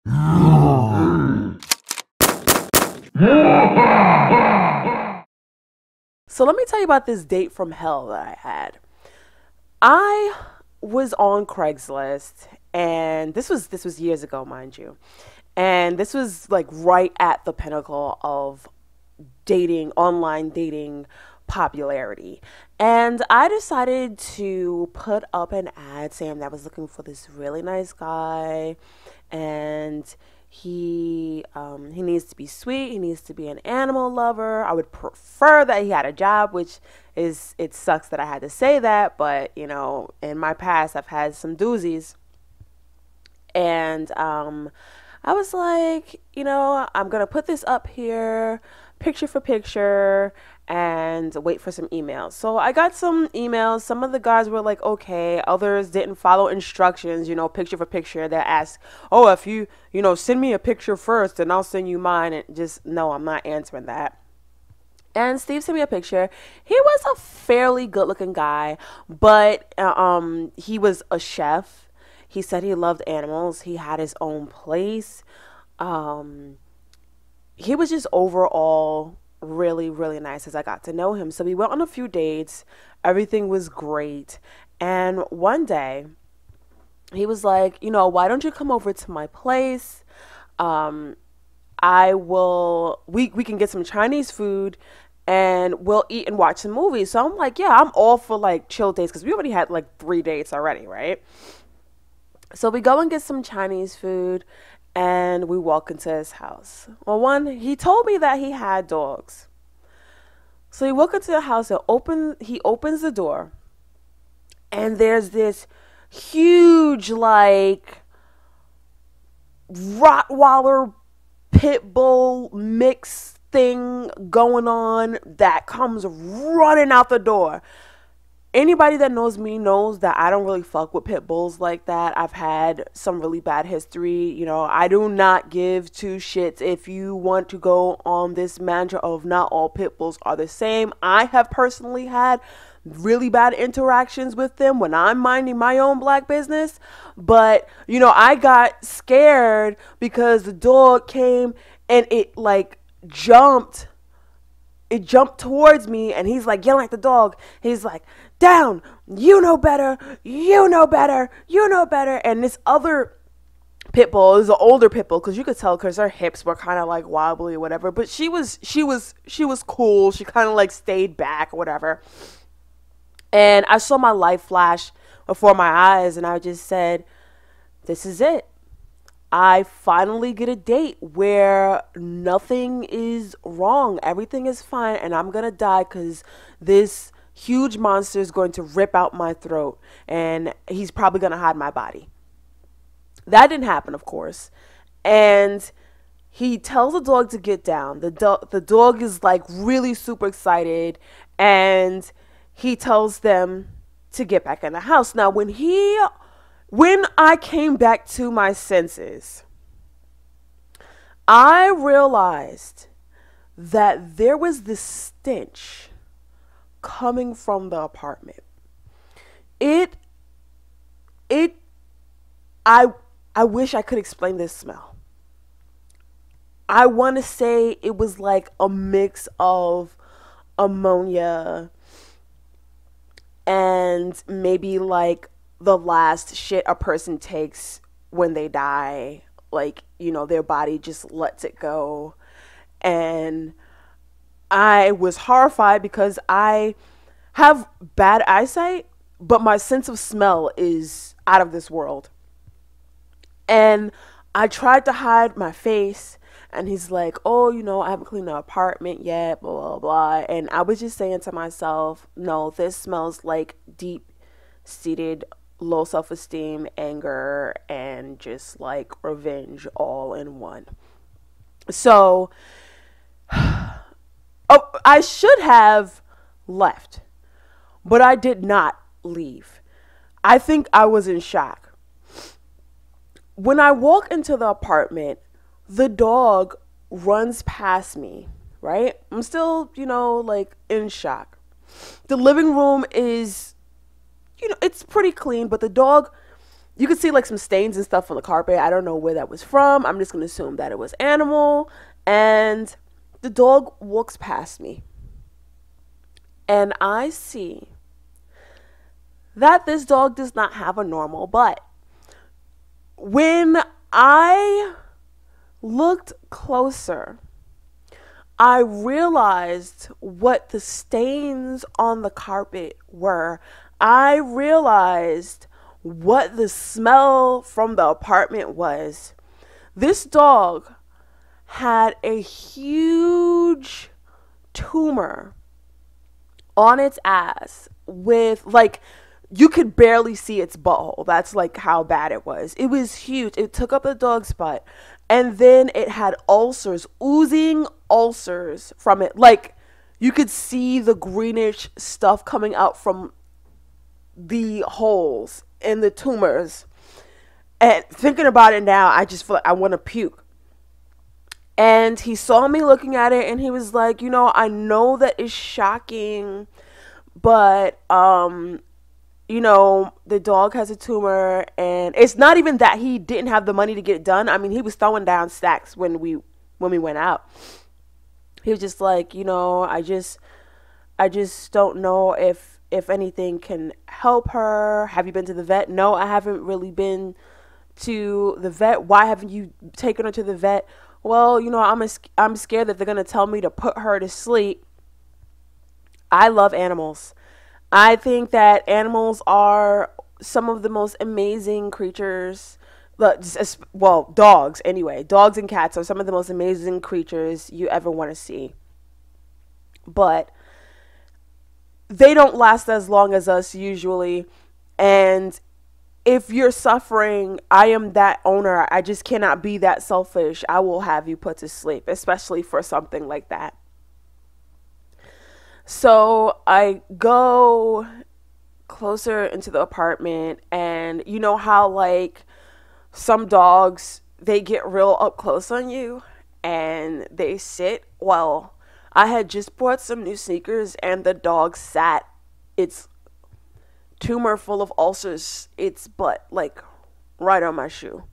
So let me tell you about this date from hell that I had. I was on Craigslist, and this was years ago, mind you. And this was like right at the pinnacle of dating, online dating popularity. And I decided to put up an ad saying that I was looking for this really nice guy, and he needs to be sweet. He needs to be an animal lover. I would prefer that he had a job, which is, it sucks that I had to say that, but in my past I've had some doozies. And I was like, I'm gonna put this up here, picture for picture, and wait for some emails. So I got some emails. Some of the guys were like, okay. Others didn't follow instructions, picture for picture. They asked, oh, if send me a picture first and I'll send you mine. And just, no, I'm not answering that. And Steve sent me a picture. He was a fairly good looking guy, but he was a chef. He said he loved animals. He had his own place. Um, he was just overall really, really nice as I got to know him. So we went on a few dates. Everything was great. And one day he was like, why don't you come over to my place? Um, we can get some Chinese food and we'll eat and watch some movies. So I'm like, yeah, I'm all for like chill dates because we already had like 3 dates already, right? So we go and get some Chinese food and we walk into his house. Well, he told me that he had dogs. So we walk into the house and he opens the door and there's this huge like Rottweiler pit bull mix thing going on that comes running out the door. Anybody that knows me knows that I don't really fuck with pit bulls like that. I've had some really bad history. I do not give two shits if you want to go on this mantra of not all pit bulls are the same. I have personally had really bad interactions with them when I'm minding my own black business. But, I got scared because the dog came and jumped it jumped towards me, and he's like yelling at the dog. He's like, down, you know better, you know better, you know better. And this other pit bull is an older pit bull, because you could tell because her hips were kind of like wobbly or whatever, but she was cool. She kind of like stayed back or whatever. And I saw my life flash before my eyes, and I just said, this is it. I finally get a date where nothing is wrong. Everything is fine, and I'm going to die because this huge monster is going to rip out my throat, and he's probably going to hide my body. That didn't happen, of course. And he tells the dog to get down. The dog is like really super excited, and he tells them to get back in the house. Now, when I came back to my senses, I realized that there was this stench coming from the apartment. It, it, I wish I could explain this smell. I want to say it was like a mix of ammonia and maybe like the last shit a person takes when they die. Like, their body just lets it go. And I was horrified because I have bad eyesight, but my sense of smell is out of this world. And I tried to hide my face, and he's like, oh, I haven't cleaned the apartment yet, blah, blah, blah. And I was just saying to myself, no, this smells like deep-seated low self-esteem, anger, and just like revenge all in one. So, oh, I should have left, but I did not leave. I think I was in shock. When I walk into the apartment, the dog runs past me, right? I'm still, like in shock. The living room is, it's pretty clean, but the dog You could see like some stains and stuff on the carpet. I don't know where that was from. I'm just going to assume that it was animal. And the dog walks past me. And I see that this dog does not have a normal butt. When I looked closer, I realized what the stains on the carpet were. I realized what the smell from the apartment was. This dog had a huge tumor on its ass with like, you could barely see its butthole. That's like how bad it was. It was huge. It took up the dog's butt. And then it had ulcers, oozing ulcers from it. Like, you could see the greenish stuff coming out from the holes in the tumors. And thinking about it now, I just feel like I want to puke. And he saw me looking at it and he was like, you know, I know that is shocking, but you know, the dog has a tumor, and it's not even that he didn't have the money to get it done. I mean, he was throwing down stacks when we went out. He was just like, you know, I just don't know if anything can help her. Have you been to the vet? No, I haven't really been to the vet. Why haven't you taken her to the vet? Well, you know, I'm scared that they're going to tell me to put her to sleep. I love animals. I think that animals are some of the most amazing creatures. Well, dogs anyway. Dogs and cats are some of the most amazing creatures you ever want to see. But they don't last as long as us usually. And if you're suffering, I am that owner. I just cannot be that selfish. I will have you put to sleep, especially for something like that. So I go closer into the apartment, and you know how like some dogs, they get real up close on you and they sit. Well, I had just bought some new sneakers and the dog sat its tumor full of ulcers, its butt, like right on my shoe.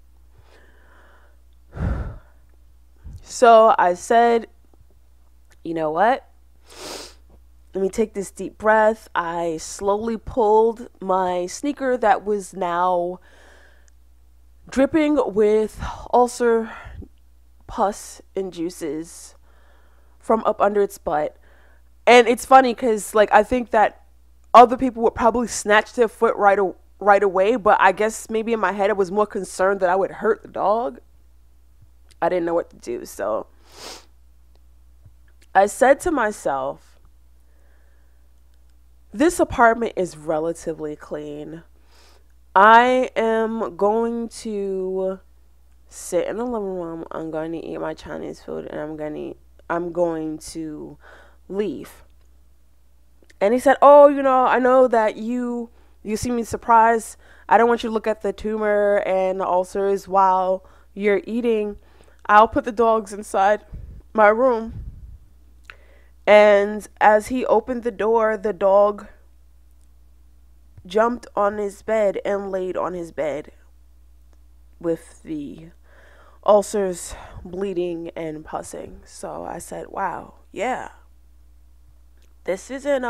So I said, you know what? Let me take this deep breath. I slowly pulled my sneaker that was now dripping with ulcer pus and juices from up under its butt. And it's funny because, like, I think that other people would probably snatch their foot right away, but I guess maybe in my head I was more concerned that I would hurt the dog. I didn't know what to do, so I said to myself, this apartment is relatively clean. I am going to sit in the living room. I'm going to eat my Chinese food, and I'm going to leave. And he said, "Oh, you know, I know that you seem me surprised. I don't want you to look at the tumor and the ulcers while you're eating. I'll put the dogs inside my room." And as he opened the door, the dog jumped on his bed and laid on his bed with the ulcers bleeding and pussing. So I said, wow, yeah. This isn't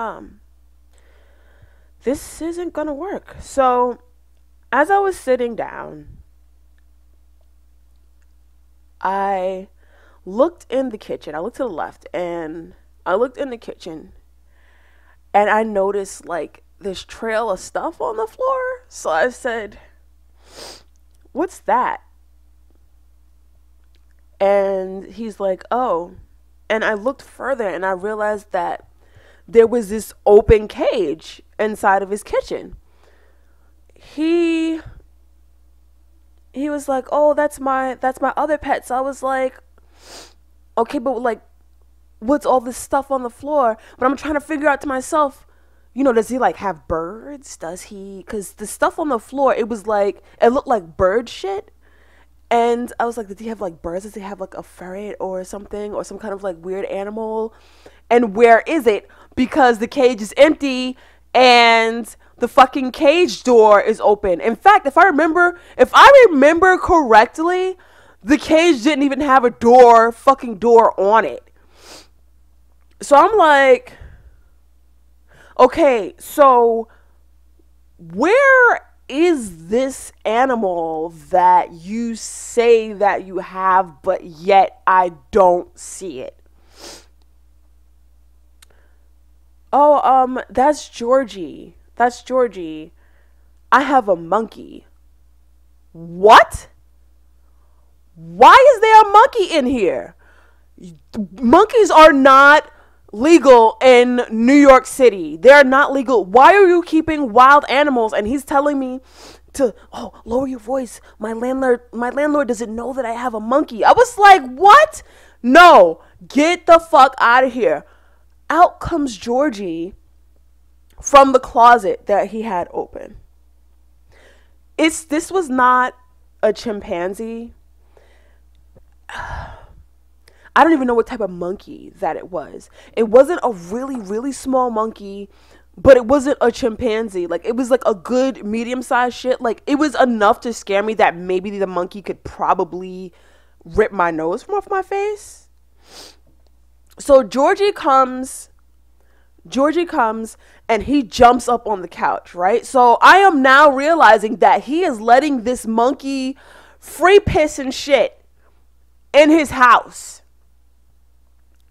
gonna work. So as I was sitting down, I looked in the kitchen. I looked to the left and I looked in the kitchen and I noticed like this trail of stuff on the floor. So I said, "What's that?" And he's like, "Oh." And I looked further and I realized that there was this open cage inside of his kitchen. He was like, "Oh, that's my other pet." So I was like, "Okay, but like, what's all this stuff on the floor?" But I'm trying to figure out to myself, you know, does he like have birds? Does he? Because the stuff on the floor, it looked like bird shit. And I was like, did he have like birds? Does he have like a ferret or something, or some kind of like weird animal? And where is it? Because the cage is empty and the fucking cage door is open. In fact, if I remember correctly, the cage didn't even have a fucking door on it. So I'm like, okay, so where is this animal that you say that you have, but yet I don't see it? Oh, that's Georgie. That's Georgie. I have a monkey. What? Why is there a monkey in here? Monkeys are not legal in New York City. They're not legal. Why are you keeping wild animals? And he's telling me to, lower your voice. My landlord doesn't know that I have a monkey. I was like, what? No, get the fuck out of here. Out comes Georgie from the closet that he had open. This was not a chimpanzee. I don't even know what type of monkey that it was. It wasn't a really, really small monkey, but it wasn't a chimpanzee. Like, it was like a good medium-sized shit. Like, it was enough to scare me that maybe the monkey could probably rip my nose from off my face. So Georgie comes and he jumps up on the couch, right? So I am now realizing that he is letting this monkey free piss and shit in his house.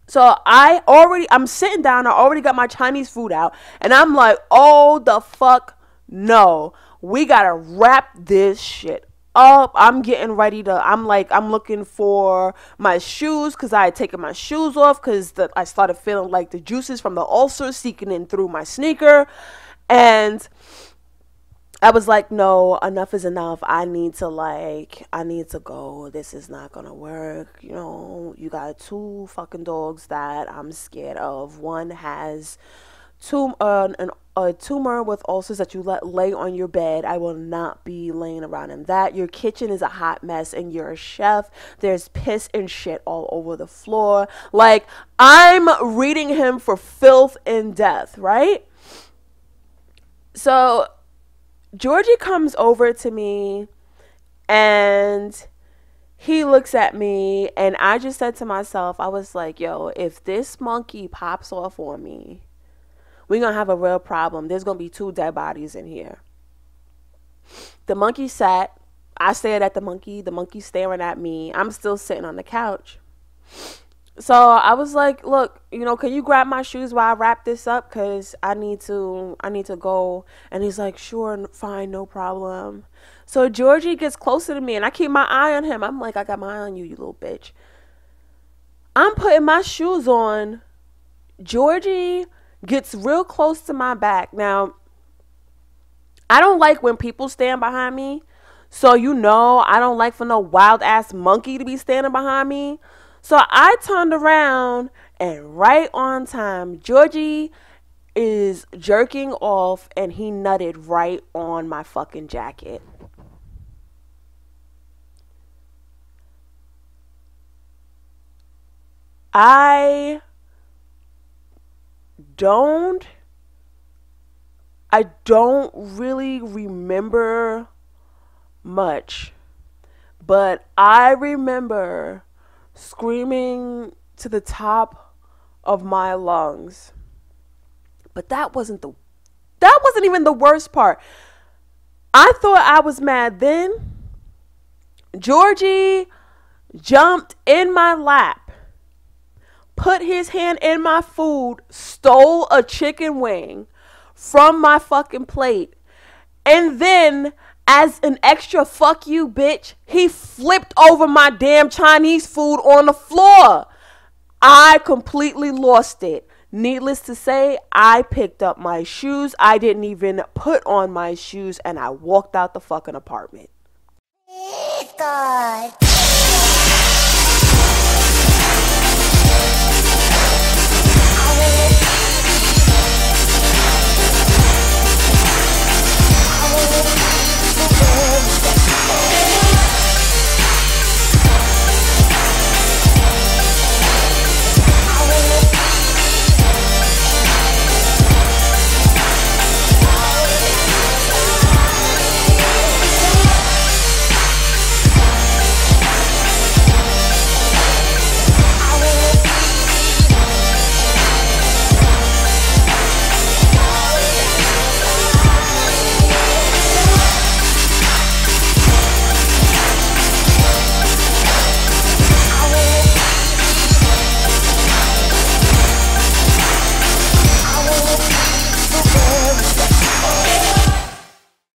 So I'm sitting down, I already got my Chinese food out, and I'm like, oh the fuck no. We gotta wrap this shit up. I'm getting ready to, I'm looking for my shoes because I had taken my shoes off because I started feeling like the juices from the ulcer seeking in through my sneaker. And I was like, no, enough is enough. I need to go. This is not gonna work. You know, you got 2 fucking dogs that I'm scared of. One has a tumor with ulcers that you let lay on your bed. I will not be laying around in that. Your kitchen is a hot mess and you're a chef. There's piss and shit all over the floor. Like, I'm reading him for filth and death, right? So Georgie comes over to me and he looks at me, and I just said to myself, I was like, yo, if this monkey pops off on me, we're going to have a real problem. There's going to be 2 dead bodies in here. The monkey sat. I stared at the monkey staring at me. I'm still sitting on the couch. So I was like, look, can you grab my shoes while I wrap this up? Because I need to go. And he's like, sure, fine, no problem. So Georgie gets closer to me, and I keep my eye on him. I'm like, I got my eye on you, you little bitch. I'm putting my shoes on. Georgie gets real close to my back. Now, I don't like when people stand behind me. So, I don't like for no wild ass monkey to be standing behind me. So I turned around, and right on time, Georgie is jerking off, and he nutted right on my fucking jacket. I don't really remember much, but I remember screaming to the top of my lungs. But that wasn't even the worst part. I thought I was mad then. Georgie jumped in my lap, put his hand in my food, stole a chicken wing from my fucking plate, and then, as an extra fuck you bitch, he flipped over my damn Chinese food on the floor. I completely lost it. Needless to say, I picked up my shoes. I didn't even put on my shoes, and I walked out the fucking apartment. Please, God.